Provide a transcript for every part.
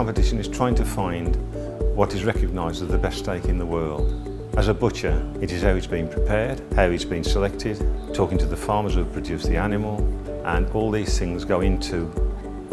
competition is trying to find what is recognised as the best steak in the world. As a butcher, it is how it's been prepared, how it's been selected, talking to the farmers who produce the animal, and all these things go into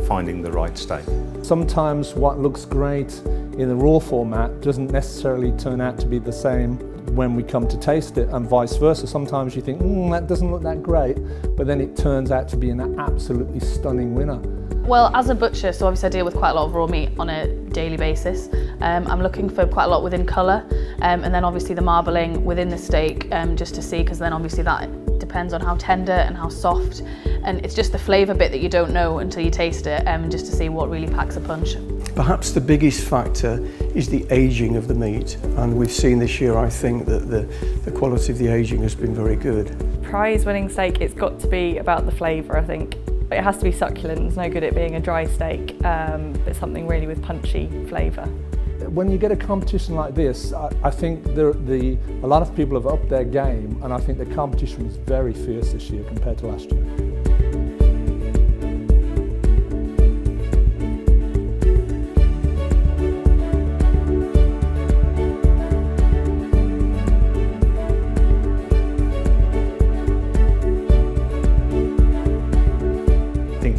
finding the right steak. Sometimes what looks great in the raw format doesn't necessarily turn out to be the same when we come to taste it, and vice versa. Sometimes you think, that doesn't look that great, but then it turns out to be an absolutely stunning winner. Well, as a butcher, so obviously I deal with quite a lot of raw meat on a daily basis. I'm looking for quite a lot within colour, and then obviously the marbling within the steak, just to see, because then obviously that depends on how tender and how soft, and it's just the flavour bit that you don't know until you taste it, just to see what really packs a punch. Perhaps the biggest factor is the ageing of the meat, and we've seen this year, I think, that the quality of the ageing has been very good. Prize-winning steak, it's got to be about the flavour, I think. It has to be succulent. It's no good at being a dry steak, but something really with punchy flavour. When you get a competition like this, I think a lot of people have upped their game, and I think the competition was very fierce this year compared to last year.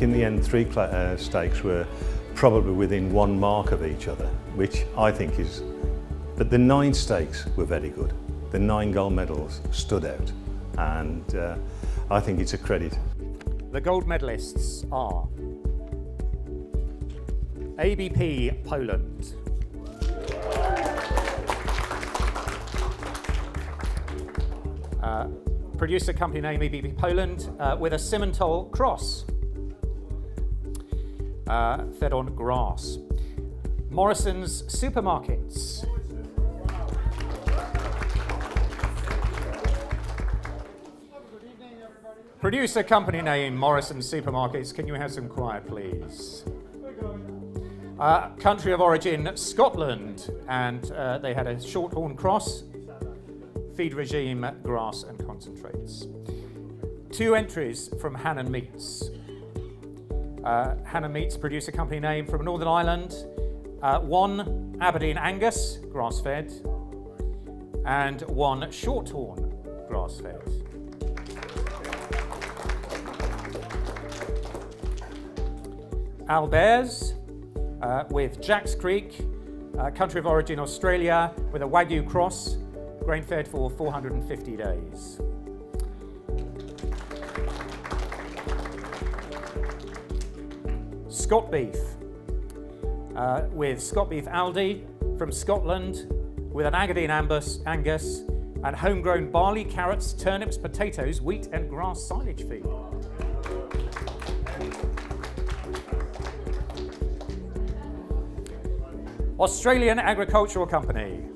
In the end, three steaks were probably within one mark of each other, which I think is, but the 9 steaks were very good. The 9 gold medals stood out, and I think it's a credit. The gold medalists are ABP Poland, producer company name ABP Poland, with a Simmental cross. Fed on grass. Morrison's Supermarkets. Producer company name Morrison's Supermarkets. Can you have some quiet, please? Country of origin Scotland, and they had a shorthorn cross. Feed regime grass and concentrates. 2 entries from Hannon Meats. Hannon Meats, producer company name from Northern Ireland. 1 Aberdeen Angus, grass-fed, and 1 Shorthorn, grass-fed. Albert's with Jacks Creek, country of origin Australia, with a Wagyu cross, grain-fed for 450 days. Scott Beef, with Scott Beef Aldi from Scotland, with an Aberdeen Angus and homegrown barley, carrots, turnips, potatoes, wheat and grass silage feed. Australian Agricultural Company,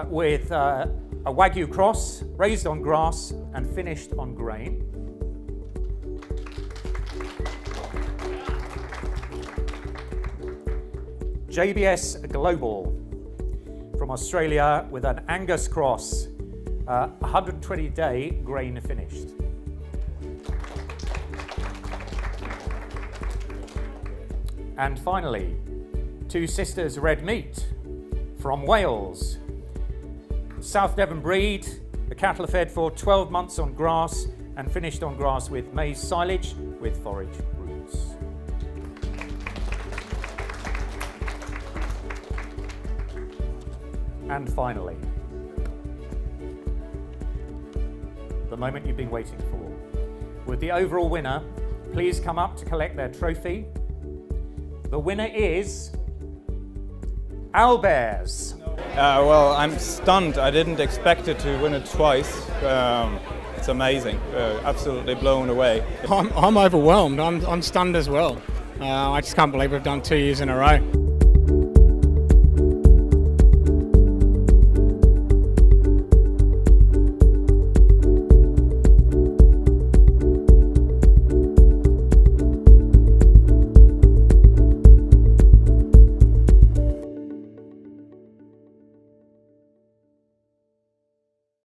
with a Wagyu cross, raised on grass and finished on grain. JBS Global from Australia with an Angus cross, 120-day grain finished. And finally, Two Sisters Red Meat from Wales. South Devon breed, the cattle are fed for 12 months on grass and finished on grass with maize silage with forage roots. And finally, the moment you've been waiting for. Would the overall winner please come up to collect their trophy? The winner is Albert's. Well, I'm stunned. I didn't expect it to win it twice. It's amazing. Absolutely blown away. I'm overwhelmed. I'm stunned as well. I just can't believe we've done 2 years in a row.